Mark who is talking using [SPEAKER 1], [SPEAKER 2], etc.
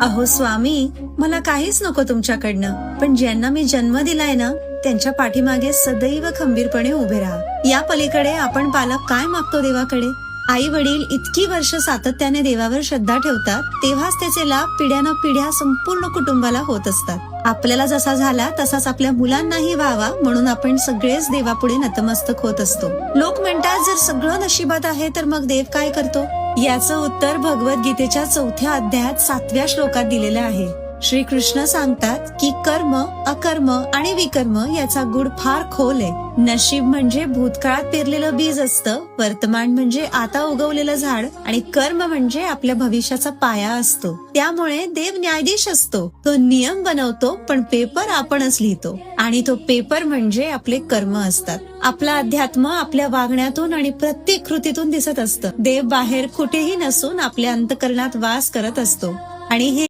[SPEAKER 1] अहो स्वामी, मला काहीच नको तुमच्याकडनं, पण ज्यांना मी जन्म दिलाय ना त्यांच्या पाठीमागे सदैव खंबीरपणे उभे राहा. या पलीकडे आपण पालक काय मागतो देवाकडे? आई वडील इतकी वर्ष सातत्याने देवावर श्रद्धा ठेवतात, तेव्हाच त्याचे लाभ पिढ्यानं पिढ्या संपूर्ण कुटुंबाला होत असतात. आपल्याला जसा झाला तसाच आपल्या मुलांनाही व्हावा म्हणून आपण सगळेच देवापुढे नतमस्तक होत असतो. लोक म्हणतात जर सगळं नशिबात आहे तर मग देव काय करतो? याचं उत्तर भगवद्गीतेच्या 4थ्या अध्यायात 7व्या श्लोकात दिलेलं आहे. श्रीकृष्ण सांगतात की कर्म, अकर्म आणि विकर्म याचा गुढ फार खोल आहे. नशीब म्हणजे भूतकाळात पेरलेलं बीज असतं, वर्तमान म्हणजे आता उगवलेलं झाड आणि कर्म म्हणजे आपल्या भविष्याचा पाया असतो. त्यामुळे देव न्यायाधीश असतो. तो नियम बनवतो पण पेपर आपणच लिहितो आणि तो पेपर म्हणजे आपले कर्म असतात. आपला अध्यात्म आपल्या वागण्यातून आणि प्रत्येक कृतीतून दिसत असतं. देव बाहेर कुठेही नसून आपल्या अंतःकरणात वास करत असतो आणि हे